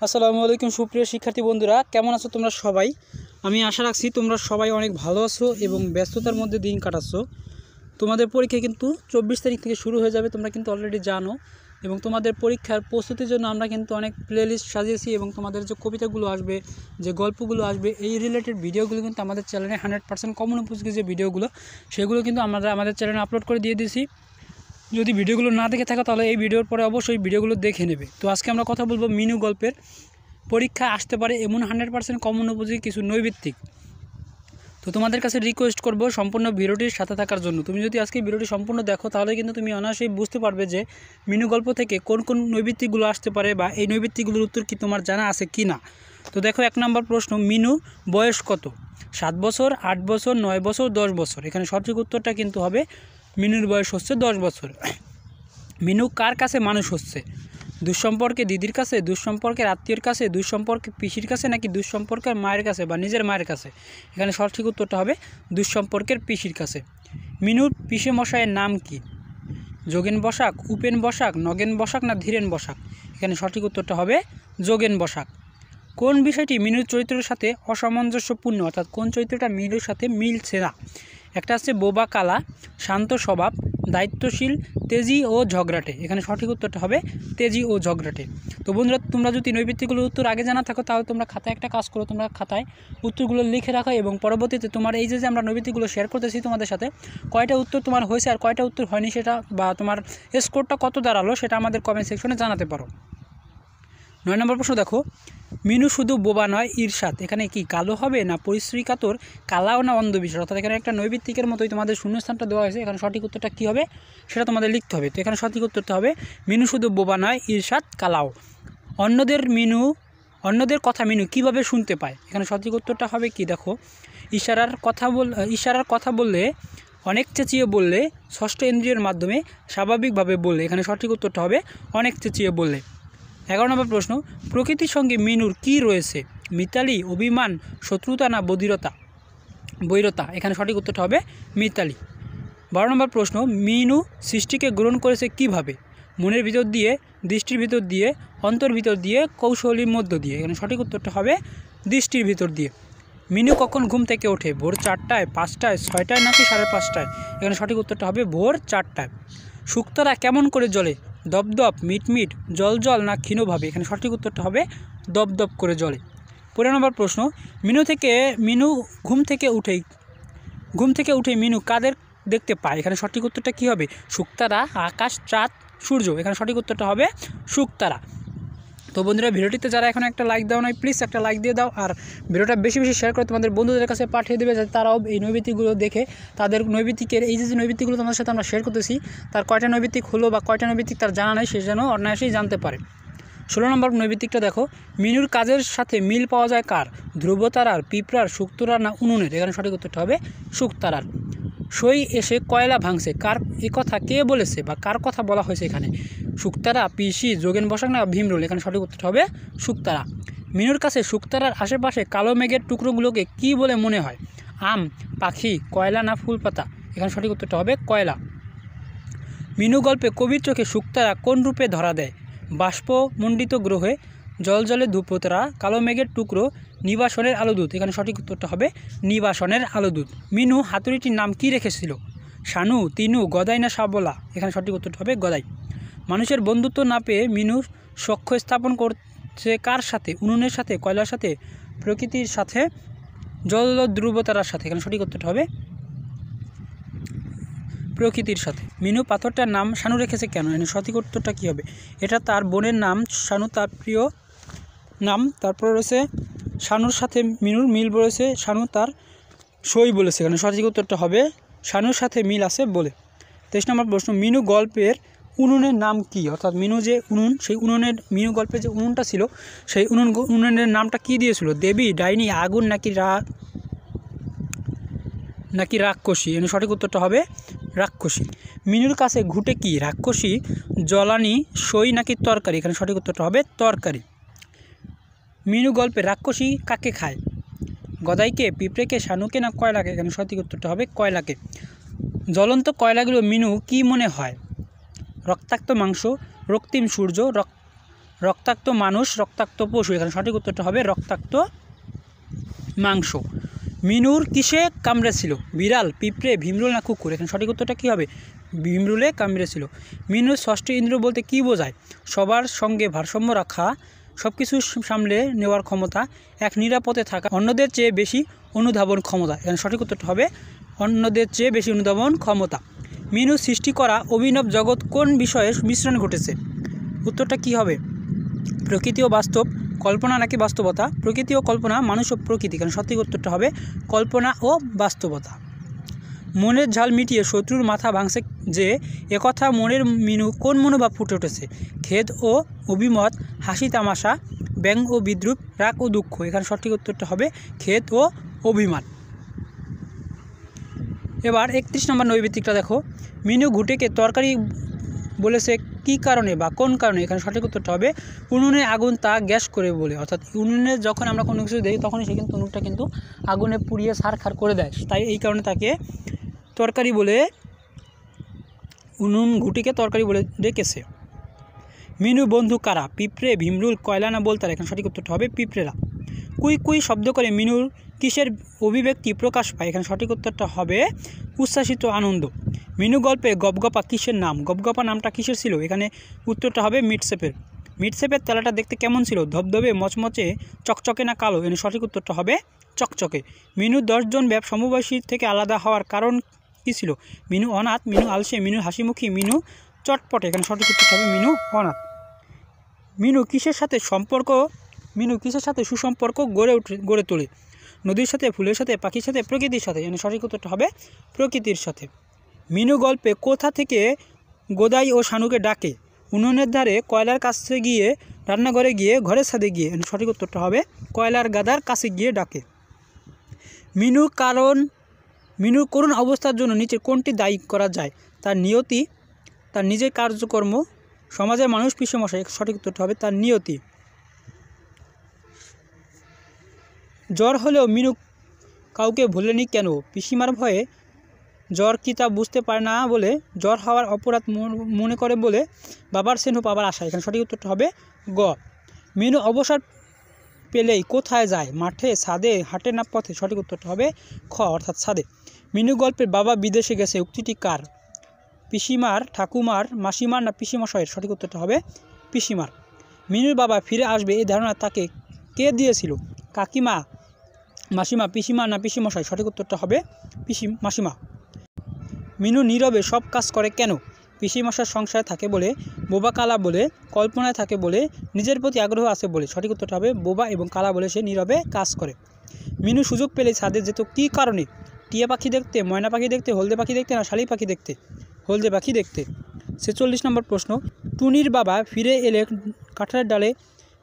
আসসালামু আলাইকুম সুপ্রিয় শিক্ষার্থী বন্ধুরা, কেমন আছো তোমরা সবাই? আমি আশা রাখছি তোমরা সবাই অনেক ভালো আছো এবং ব্যস্ততার মধ্যে দিন কাটাচ্ছো। তোমাদের পরীক্ষা কিন্তু 24 তারিখ থেকে শুরু হয়ে যাবে, তোমরা কিন্তু অলরেডি জানো। এবং তোমাদের পরীক্ষার প্রস্তুতির জন্য আমরা কিন্তু অনেক প্লেলিস্ট সাজিয়েছি এবং তোমাদের যে কবিতাগুলো আসবে, যে গল্পগুলো আসবে, এই রিলেটেড ভিডিওগুলো কিন্তু আমাদের চ্যানেলে 100% কমন উপযোগী যে ভিডিওগুলো, সেগুলো কিন্তু আমরা আমাদের চ্যানেলে আপলোড করে দিয়ে দিয়েছি। যদি ভিডিওগুলো না দেখে থাকো তাহলে এই ভিডিওর পরে অবশ্যই ভিডিওগুলো দেখে নেবে। তো আজকে আমরা কথা বলবো মিনু গল্পের পরীক্ষা আসতে পারে এমন 100% কমন উপযোগী কিছু নৈবিত্তিক। তো তোমাদের কাছে রিকোয়েস্ট করব সম্পূর্ণ ভিডিওটির সাথে থাকার জন্য। তুমি যদি আজকে ভিডিওটি সম্পূর্ণ দেখো তাহলে কিন্তু তুমি অনায়াসেই বুঝতে পারবে যে মিনু গল্প থেকে কোন কোন নৈবিত্তিকগুলো আসতে পারে বা এই নৈবিত্তিকগুলোর উত্তর কি তোমার জানা আছে কি না। তো দেখো, 1 নম্বর প্রশ্ন, মিনু বয়স কত? 7 বছর, 8 বছর, 9 বছর, 10 বছর। এখানে সঠিক উত্তরটা কিন্তু হবে মিনুর বয়স হচ্ছে 10 বছর। মিনু কার কাছে মানুষ হচ্ছে? দুঃসম্পর্কে দিদির কাছে, দুঃসম্পর্কের আত্মীয়র কাছে, দুঃসম্পর্কে পিসির কাছে, নাকি দুঃসম্পর্কের মায়ের কাছে বা নিজের মায়ের কাছে? এখানে সঠিক উত্তরটা হবে দুঃসম্পর্কের পিসির কাছে। মিনুর পিসে মশাইয়ের নাম কি? যোগেন বসাক, উপেন বসাক, নগেন বসাক না ধীরেন বসাক? এখানে সঠিক উত্তরটা হবে যোগেন বসাক। কোন বিষয়টি মিনুর চরিত্রের সাথে অসামঞ্জস্যপূর্ণ, অর্থাৎ কোন চরিত্রটা মিনুর সাথে মিলছে না? একটা হচ্ছে বোবা কালা, শান্ত স্বভাব, দায়িত্বশীল, তেজি ও ঝগড়াটে। এখানে সঠিক উত্তরটা হবে তেজি ও ঝগড়াটে। তো বন্ধুরা, তোমরা যদি নৈবিত্তিকগুলোর উত্তর আগে জানা থাকো তাহলে তোমরা খাতায় একটা কাজ করো, তোমরা খাতায় উত্তরগুলো লিখে রাখো এবং পরবর্তীতে তোমার এই যে আমরা নৈবিত্তিকগুলো শেয়ার করতেছি তোমাদের সাথে, কয়টা উত্তর তোমার হয়েছে আর কয়টা উত্তর হয়নি সেটা, বা তোমার স্কোরটা কত দাঁড়ালো সেটা আমাদের কমেন্ট সেকশনে জানাতে পারো। 9 নম্বর প্রশ্ন দেখো, মিনু শুধু বোবা নয় ঈর্ষাদ। এখানে কি কালো হবে না পরিশ্রী কাতর, কালাও না অন্ধবিশ্বাস? অর্থাৎ এখানে একটা নৈবিত্তিকের মতোই তোমাদের শূন্যস্থানটা দেওয়া হয়েছে, এখানে সঠিক উত্তরটা কী হবে সেটা তোমাদের লিখতে হবে। তো এখানে সঠিক উত্তরটা হবে মিনু শুধু বোবা নয় ঈর্ষাদ, কালাও। অন্যদের কথা মিনু কিভাবে শুনতে পায়? এখানে সঠিক উত্তরটা হবে কি দেখো, ইশারার কথা বললে, অনেক চেঁচিয়ে বললে, ষষ্ঠ ইন্দ্রিয়ের মাধ্যমে, স্বাভাবিকভাবে বললে। এখানে সঠিক উত্তরটা হবে অনেক চেঁচিয়ে বললে। 11 নম্বর প্রশ্ন, প্রকৃতির সঙ্গে মিনুর কি রয়েছে? মিতালি, অভিমান, শত্রুতা না বৈরতা? এখানে সঠিক উত্তরটা হবে মিতালি। 12 নম্বর প্রশ্ন, মিনু সৃষ্টিকে গ্রহণ করেছে কিভাবে? মনের ভিতর দিয়ে, দৃষ্টির ভিতর দিয়ে, অন্তর ভিতর দিয়ে, কৌশলীর মধ্য দিয়ে? এখানে সঠিক উত্তরটা হবে দৃষ্টির ভিতর দিয়ে। মিনু কখন ঘুম থেকে ওঠে? ভোর 4টায়, 5টায়, 6টায় নাকি 5:30টায়? এখানে সঠিক উত্তরটা হবে ভোর 4টায়। শুকতারা কেমন করে জ্বলে? দপদপ, মিটমিট, জল না ক্ষীণভাবে? এখানে সঠিক উত্তরটা হবে দপদপ করে জ্বলে। 15 নম্বর প্রশ্ন, মিনু ঘুম থেকে উঠে মিনু কাদের দেখতে পায়? এখানে সঠিক উত্তরটা কী হবে? শুকতারা, আকাশ, চাঁদ, সূর্য? এখানে সঠিক উত্তরটা হবে শুকতারা। তো বন্ধুরা, ভিডিওটিতে যারা এখন একটা লাইক দাও নাই, প্লিজ একটা লাইক দিয়ে দাও, আর ভিডিওটা বেশি বেশি শেয়ার করে তোমাদের বন্ধুদের কাছে পাঠিয়ে দেবে, যাতে তারাও এই নৈবিত্তিকগুলো দেখে তাদের নৈবিত্তিকের এই যে নৈবিত্তিকগুলো তোমাদের সাথে আমরা শেয়ার করতেছি তার কয়টা নৈবিত্তিক হলো বা কয়টা নৈবিত্তিক তার জানা নেই, সে যেন অনায়াসেই জানতে পারে। 16 নম্বর নৈবিত্তিকটা দেখো, মিনুর কাজের সাথে মিল পাওয়া যায় কার? ধ্রুবতারার, পিঁপড়ার, শুকতারার না উনুনের? এখানে সঠিক উত্তরটা হবে শুকতারার। সই এসে কয়লা ভাঙছে, কার এ কথা কে বলেছে বা কার কথা বলা হয়েছে এখানে? শুকতারা, পিসি, যোগেন বসাক না ভীমরুল? এখানে সঠিক উত্তরটা হবে শুকতারা। মিনুর কাছে শুকতারার আশেপাশে কালো মেঘের টুকরোগুলোকে কি বলে মনে হয়? আম, পাখি, কয়লা না ফুলপাতা? এখানে সঠিক উত্তরটা হবে কয়লা। মিনু গল্পে কবির চোখে শুকতারা কোন রূপে ধরা দেয়? বাষ্পমণ্ডিত গ্রহে, জলে ধ্রুবতারা, কালো মেঘের টুকরো, নিবাসনের আলোদূত? এখানে সঠিক উত্তরটা হবে নিবাসনের আলোদূত। মিনু হাতুড়িটির নাম কি রেখেছিল? শানু, তিনু, গদাই না শাবলা? এখানে সঠিক উত্তরটা হবে গদাই। মানুষের বন্ধুত্ব না পেয়ে মিনু সখ্য স্থাপন করছে কার সাথে? উনুনের সাথে, কয়লার সাথে, প্রকৃতির সাথে, জল ধ্রুবতারার সাথে? এখানে সঠিক উত্তরটা হবে প্রকৃতির সাথে। মিনু পাথরটার নাম শানু রেখেছে কেন? এখানে সঠিক উত্তরটা কী হবে? এটা তার বোনের নাম, শানু তার প্রিয় নাম। তারপর রয়েছে শানুর সাথে মিনুর মিল বলেছে, শানু তার সই বলেছে। এখানে সঠিক উত্তরটা হবে শানুর সাথে মিল আছে বলে। 23 নম্বর প্রশ্ন, মিনু গল্পের উনুনের নাম কি? অর্থাৎ মিনু যে উনুন, সেই মিনু গল্পের যে উনুনটা ছিল সেই উনুনের নামটা কি দিয়েছিল? দেবী, ডাইনি, আগুন নাকি রাক্ষসী? এখানে সঠিক উত্তরটা হবে রাক্ষসী। মিনুর কাছে ঘুটে কি? রাক্ষসী, জ্বালানি, সই নাকি তরকারি? এখানে সঠিক উত্তরটা হবে তরকারি। মিনু গল্পে রাক্ষসী কাকে খায়? গদাইকে, পিঁপড়েকে, শানুকে না কয়লাকে? এখানে সঠিক উত্তরটা হবে কয়লাকে। জ্বলন্ত কয়লাগুলো মিনু কি মনে হয়? রক্তাক্ত মাংস, রক্তিম সূর্য, রক্তাক্ত মানুষ, রক্তাক্ত পশু, এখানে সঠিক উত্তরটা হবে রক্তাক্ত মাংস। মিনুর কিসে কামড়েছিল? বিড়াল, পিঁপড়ে, ভীমরুল না কুকুর? এখানে সঠিক উত্তরটা কী হবে? ভীমরুলে কামড়েছিল। মিনুর ষষ্ঠ ইন্দ্রিয় বলতে কী বোঝায়? সবার সঙ্গে ভারসাম্য রাখা, সব কিছু সামলে নেওয়ার ক্ষমতা, এক নিরাপদে থাকা, অন্যদের চেয়ে বেশি অনুধাবন ক্ষমতা। এখানে সঠিক উত্তরটা হবে অন্যদের চেয়ে বেশি অনুধাবন ক্ষমতা। মিনু সৃষ্টি করা অভিনব জগৎ কোন বিষয়ে মিশ্রণ ঘটেছে? উত্তরটা কী হবে? প্রকৃতি ও বাস্তব, কল্পনা নাকি বাস্তবতা? প্রকৃতি ও কল্পনা, মানুষ ও প্রকৃতি। কারণ সঠিক উত্তরটা হবে কল্পনা ও বাস্তবতা। মনের ঝাল মিটিয়ে শত্রুর মাথা ভাঙছে যে, একথা মনের মিনু কোন মনোভাব ফুটে উঠেছে? খেদ ও অভিমত, হাসি তামাশা, ব্যঙ্গ ও বিদ্রুপ, রাগ ও দুঃখ? এখানে সঠিক উত্তরটা হবে খেদ ও অভিমান। এবার 31 নম্বর নৈবেতিকটা দেখো। মিনু ঘুঁটেকে তরকারি বলেছে কী কারণে বা কোন কারণে? এখানে সঠিক উত্তরটা হবে উনুনে আগুন তা গ্যাস করে বলে। অর্থাৎ উনুনে যখন আমরা কোনো কিছু দিই তখনই সে কিন্তু উনুনটা কিন্তু আগুনে পুড়িয়ে ছারখার করে দেয়, তাই এই কারণে তাকে তরকারি বলে, উনুন ঘুঁটিকে তরকারি বলে ডেকেছে। মিনু বন্ধু কারা? পিঁপড়ে, ভীমরুল, কয়লা না বলতার? এখানে সঠিক উত্তরটা হবে পিঁপড়েরা। কুই কুই শব্দ করে মিনুর কিসের অভিব্যক্তি প্রকাশ পায়? এখানে সঠিক উত্তরটা হবে উচ্ছ্বাসিত আনন্দ। মিনু গল্পে গপগপা কিসের নাম? গপগপা নামটা কিসের ছিল? এখানে উত্তরটা হবে মিটসেপের। মিটসেপের তেলাটা দেখতে কেমন ছিল? ধবধবে, মচমচে, চকচকে না কালো? এখানে সঠিক উত্তরটা হবে চকচকে। মিনু 10 জন সমবয়সী থেকে আলাদা হওয়ার কারণ কী ছিল? মিনু অনাথ, মিনু আলসে, মিনু হাসিমুখী, মিনু চটপটে? এখানে সঠিক উত্তরটা হবে মিনু অনাথ। মিনু কিসের সাথে সুসম্পর্ক গড়ে তোলে? নদীর সাথে, ফুলের সাথে, পাখির সাথে, প্রকৃতির সাথে? এখানে সঠিক উত্তরটা হবে প্রকৃতির সাথে। মিনু গল্পে কোথা থেকে গোদাই ও শানুকে ডাকে? উনুনের ধারে, কয়লার কাছে গিয়ে, রান্নাঘরে গিয়ে, ঘরের ছাদে গিয়ে? এখানে সঠিক উত্তরটা হবে কয়লার গাদার কাছে গিয়ে ডাকে। মিনুর করুণ অবস্থার জন্য নিচের কোনটি দায়ী করা যায়? তার নিয়তি, তার নিজের কার্যকর্ম, সমাজের মানুষ, পিসমশাই? সঠিক উত্তরটা হবে তার নিয়তি। জ্বর হলেও মিনু কাউকে ভোলেনি কেন? পিসিমার ভয়ে, জ্বর কি তা বুঝতে পারে না বলে, জ্বর হওয়ার অপরাধ মনে করে বলে, বাবার স্নেহ পাবার আশা? এখানে সঠিক উত্তরটা হবে গ। মিনু অবসর পেলেই কোথায় যায়? মাঠে, ছাদে, হাটে না পথে? সঠিক উত্তরটা হবে খ, অর্থাৎ ছাদে। মিনু গল্পের বাবা বিদেশে গেছে উক্তিটি কার? পিসিমার, ঠাকুমার, মাসিমার না পিসিমশাইয়ের? সঠিক উত্তরটা হবে পিসিমার। মিনুর বাবা ফিরে আসবে এই ধারণা তাকে কে দিয়েছিল? কাকিমা, মাসিমা, পিসিমা না পিসিমশাই? সঠিক উত্তরটা হবে মাসিমা। মিনু নীরবে সব কাজ করে কেন? পিসিমশার সংসারে থাকে বলে, বোবা কালা বলে, কল্পনায় থাকে বলে, নিজের প্রতি আগ্রহ আছে বলে? সঠিক উত্তরটা হবে বোবা এবং কালা বলে সে নীরবে কাজ করে। মিনু সুযোগ পেলে ছাদে যেত কী কারণে? টিয়া পাখি দেখতে, ময়না পাখি দেখতে, হলদে পাখি দেখতে না শালিক পাখি দেখতে? হলদে পাখি দেখতে। 46 নম্বর প্রশ্ন। টুনির বাবা ফিরে এলে কাঁঠালের ডালে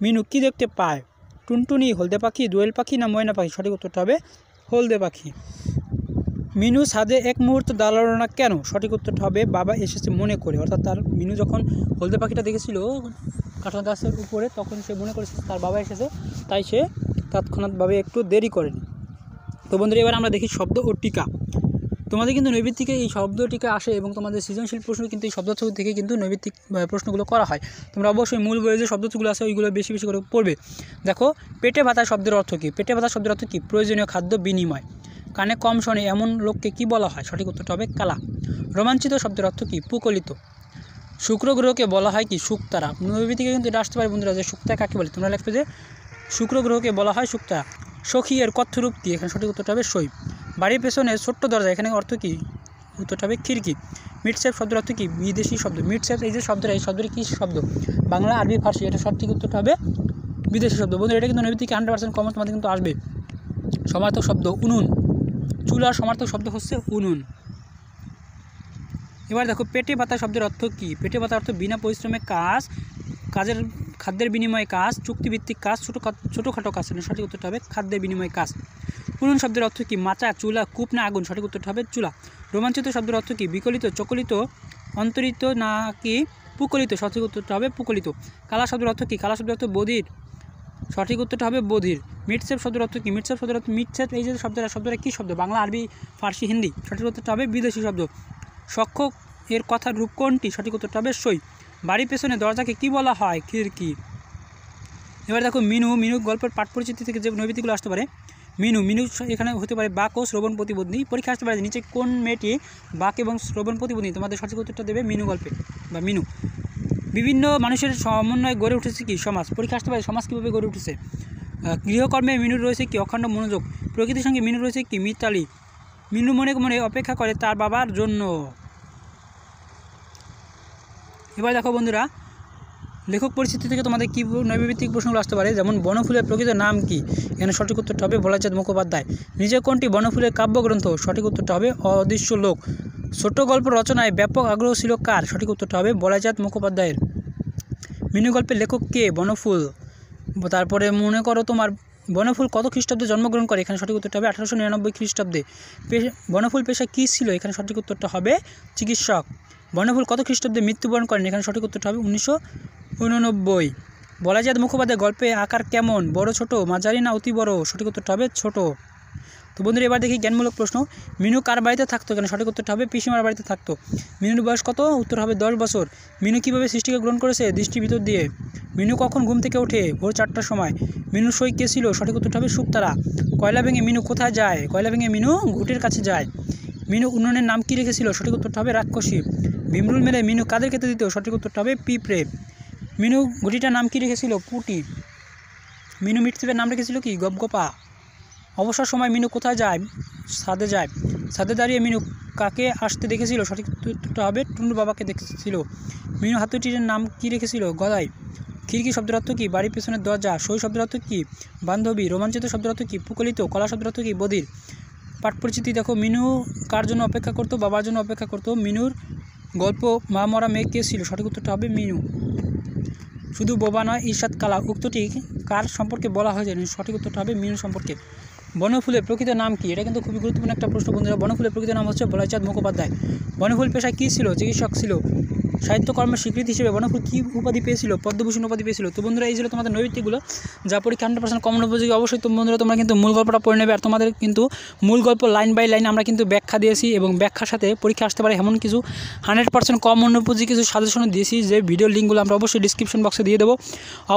মিনু কী দেখতে পায়? টুনটুনি, হলদে পাখি, দোয়েল পাখি না ময়না পাখি? সঠিক উত্তরটা হবে হলদে পাখি। মিনু ছাদে এক মুহূর্ত দাঁড়ালো না কেন? সঠিক উত্তরটা হবে বাবা এসেছে মনে করে। অর্থাৎ তার মিনু যখন হলদে পাখিটা দেখেছিল কাঁঠাল গাছের উপরে, তখন সে মনে করেছে তার বাবা এসেছে, তাই সে তৎক্ষণাৎভাবে একটু দেরি করেনি। তো বন্ধুরা, এবার আমরা দেখি শব্দ ও টিকা। তোমাদের কিন্তু নৈবেদিকে এই শব্দ টিকা আসে এবং তোমাদের সৃজনশীল প্রশ্ন কিন্তু এই শব্দ থেকে কিন্তু নৈবেদিক প্রশ্নগুলো করা হয়। তোমরা অবশ্যই মূল বইয়ে যে শব্দগুলো আছে ওইগুলো বেশি বেশি করে পড়বে। দেখো, পেটে ভাতা শব্দের অর্থ কী? পেটে ভাতা শব্দের অর্থ কী? প্রয়োজনীয় খাদ্য বিনিময়। কানে কম শোনে এমন লোককে কি বলা হয়? সঠিক উত্তরটা হবে কালা। রোমাঞ্চিত শব্দের অর্থ কী? পুকলিত। শুক্র গ্রহকে বলা হয় কি? শুকতারা। নৈবেদিকে কিন্তু এটা আসতে পারে বন্ধুরা, যে শুকতারা কাকে বলে? তোমরা লিখবে যে শুক্র গ্রহকে বলা হয় শুকতারা। সখী এর কথ্যরূপ কী? এখানে সঠিক উত্তরটা হবে সই। বাড়ির পেছনে ছোট্ট দরজা, এখানে অর্থ কী? উত্তরটা হবে খিড়কি। মিটসেপ শব্দের অর্থ কী? বিদেশি শব্দ। মিটসেপ এই যে শব্দটা, এই শব্দটি কী শব্দ? বাংলা, আরবি, ফার্সি? এটা সঠিক উত্তরটা হবে বিদেশি শব্দ। বন্ধুরা, এটা কিন্তু নৈবেদিকে 100% কমন তোমাদের কিন্তু আসবে। সমার্থক শব্দ উনুন। চুলার সমার্থক শব্দ হচ্ছে উনুন। এবার দেখো, পেটে ভাতা শব্দের অর্থ কী? পেটে ভাতা অর্থ বিনা পরিশ্রমে কাজ, খাদ্যের বিনিময়ে কাজ, চুক্তিভিত্তিক কাজ, ছোটোখাটো কাজ। সঠিক উত্তরটা হবে খাদ্যের বিনিময়ে কাজ। উনুন শব্দের অর্থ কী? মাচা, চুলা, কূপ না আগুন? সঠিক উত্তরটা হবে চুলা। রোমাঞ্চিত শব্দের অর্থ কী? বিকলিত, চকলিত, অন্তরিত নাকি পুকলিত? সঠিক উত্তরটা হবে পুকলিত। কালা শব্দের অর্থ কী? কালা শব্দের অর্থ বধির। সঠিক উত্তরটা হবে বধির। মিটসেপ শব্দের অর্থ কী? মিটসেপ শব্দের অর্থ মিটসেপ এই যে শব্দটা কী শব্দ? বাংলা, আরবি, ফার্সি, হিন্দি? সঠিক উত্তরটা হবে বিদেশি শব্দ। সখ্য এর কথার রূপ কোনটি? সঠিক উত্তরটা হবে সই। বাড়ির পেছনে দরজাকে কী বলা হয়? খিড়কি। এবার দেখো মিনু গল্পের পাঠ পরিচিতি থেকে যে নৈবেদিকগুলো আসতে পারে। মিনু এখানে হতে পারে বাক ও শ্রবণ প্রতিবন্ধী। পরীক্ষা আসতে পারে নিচে কোন মেয়েটি বাক এবং শ্রবণ প্রতিবন্ধী? তোমাদের সঠিক উত্তরটা দেবে মিনু গল্পে বা মিনু। বিভিন্ন মানুষের সমন্বয়ে গড়ে উঠেছে কি? সমাজ। পরীক্ষা আসতে পারে সমাজ কীভাবে গড়ে উঠেছে? গৃহকর্মে মিনুর রয়েছে কি? অখণ্ড মনোযোগ। প্রকৃতির সঙ্গে মিনুর রয়েছে কি? মিতালি। মিনু মনে মনে অপেক্ষা করে তার বাবার জন্য। এবার দেখো বন্ধুরা, লেখক পরিচিতি থেকে তোমাদের কী নৈবেদিক প্রশ্নগুলো আসতে পারে, যেমন বনফুলের প্রকৃত নাম কি? এখানে সঠিক উত্তরটা হবে বলাইচাঁদ মুখোপাধ্যায়। নিজে কোনটি বনফুলের কাব্যগ্রন্থ? সঠিক উত্তরটা হবে অদৃশ্য লোক। ছোট গল্প রচনায় ব্যাপক আগ্রহ ছিল কার? সঠিক উত্তরটা হবে বলাইচাঁদ মুখোপাধ্যায়ের। মিনু গল্পের লেখক কে? বনফুল। তারপরে মনে করো তোমার বনফুল কত খ্রিস্টাব্দে জন্মগ্রহণ করে? এখানে সঠিক উত্তরটা হবে 1899 খ্রিস্টাব্দে। বনফুল পেশা কী ছিল? এখানে সঠিক উত্তরটা হবে চিকিৎসক। বনফুল কত খ্রিস্টাব্দে মৃত্যুবরণ করেন? এখানে সঠিক উত্তরটা হবে 1989। বলাইচাঁদ মুখোপাধ্যায় গল্পে আকার কেমন? বড়, ছোট, মাঝারি না অতি বড়? সঠিক উত্তরটা হবে ছোট। তো বন্ধুরা এবার দেখি জ্ঞানমূলক প্রশ্ন। মিনু কার বাড়িতে থাকতো? এখানে সঠিক উত্তরটা হবে পিসিমার বাড়িতে থাকতো। মিনুর বয়স কত? উত্তর হবে 10 বছর। মিনু কীভাবে সৃষ্টিকে গ্রহণ করেছে? দৃষ্টির ভিতর দিয়ে। মিনু কখন ঘুম থেকে ওঠে? ভোর 4টার সময়। মিনুর সই কে ছিল? সঠিক উত্তরটা হবে শুকতারা। কয়লা ভেঙে মিনু কোথায় যায়? কয়লা ভেঙে মিনু ঘুটের কাছে যায়। মিনু উনুনের নাম কী রেখেছিল? সঠিক উত্তরটা হবে রাক্ষসী। ভীমরুল মেলে মিনু কাদের খেতে দিত? সঠিক উত্তরটা হবে পিঁপড়ে। মিনু ঘুটিটার নাম কী রেখেছিল? পুটি। মিনু মৃত্যুদের নাম রেখেছিল কি? গপগপা। অবসর সময় মিনু কোথায় যায়? ছাদে যায়। ছাদে দাঁড়িয়ে মিনু কাকে আসতে দেখেছিল? সঠিক উত্তরটা হবে টুন্ডু বাবাকে দেখেছিল। মিনু হাতুটির নাম কী রেখেছিল? গদাই। খিড়কি শব্দের অর্থ কী? বাড়ির পেছনের দরজা। সই শব্দের অর্থ কী? বান্ধবী। রোমাঞ্চিত শব্দের অর্থ কী? পুকলিত। কলা শব্দের অর্থ কী? বধির। পাঠ পরিচিতি দেখো, মিনু কার জন্য অপেক্ষা করতো? বাবার জন্য অপেক্ষা করতো। মিনুর গল্প মা মরা মেয়ে কে ছিল? সঠিক উত্তরটা হবে মিনু। শুধু বোবা নয় ঈর্ষাদ কালা উক্তটি কার সম্পর্কে বলা হয়েছে? সঠিক উত্তরটা হবে মিনু সম্পর্কে। বনফুলের প্রকৃত নাম কি? এটা কিন্তু খুবই গুরুত্বপূর্ণ একটা প্রশ্ন বন্ধুরা। বনফুলের প্রকৃত নাম হচ্ছে বলাইচাঁদ মুখোপাধ্যায়। বনফুল পেশায় কী ছিল? চিকিৎসক ছিল। সাহিত্যকর্মের স্বীকৃতি হিসেবে বনফুল কী উপাধি পেয়েছিল? পদ্মভূষণ উপাধি পেয়েছিল। তো বন্ধুরা এই ছিল তোমাদের নৈবেদিকগুলো, যা পরীক্ষা 100% কমন উপযোগী। অবশ্যই তো বন্ধুরা তোমরা কিন্তু মূল গল্পটা পড়ে নেবে। আর তোমাদের কিন্তু মূল গল্প লাইন বাই লাইন আমরা কিন্তু ব্যাখ্যা দিয়েছি, এবং ব্যাখ্যার সাথে পরীক্ষা আসতে পারে এমন কিছু 100% কমন উপযোগী কিছু সাজেশনও দিয়েছি, যে ভিডিও লিঙ্কগুলো আমরা অবশ্যই ডিসক্রিপশন বক্সে দিয়ে দেবো।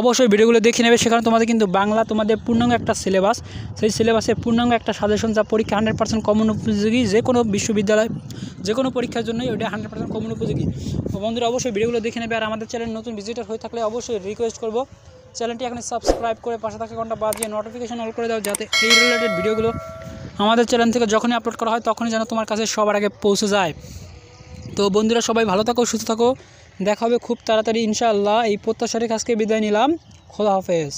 অবশ্যই ভিডিওগুলো দেখে নেবে। সেখানে তোমাদের কিন্তু বাংলা তোমাদের পূর্ণাঙ্গ একটা সিলেবাস, সেই সিলেবাসে পূর্ণাঙ্গ একটা সাজেশন, যা পরীক্ষা 100% কমন উপযোগী। যে কোনো বিশ্ববিদ্যালয় যে কোনো পরীক্ষার জন্যই ওইটা 100% কমন উপযোগী। তো বন্ধুরা অবশ্যই ভিডিওগুলো দেখে নেবে। আর আমাদের চ্যানেল নতুন ভিজিটর হয়ে থাকলে অবশ্যই রিকোয়েস্ট করবো চ্যানেলটি এখন সাবস্ক্রাইব করে পাশে থাকা ঘন্টা বাজিয়ে নোটিফিকেশন অল করে দাও, যাতে এই রিলেটেড ভিডিওগুলো আমাদের চ্যানেল থেকে যখনই আপলোড করা হয় তখনই যেন তোমার কাছে সবার আগে পৌঁছে যায়। তো বন্ধুরা সবাই ভালো থাকো, সুস্থ থাকো, দেখা হবে খুব তাড়াতাড়ি ইনশাআল্লাহ। এই প্রত্যাশা রেখে আজকে বিদায় নিলাম। খোদা হাফেজ।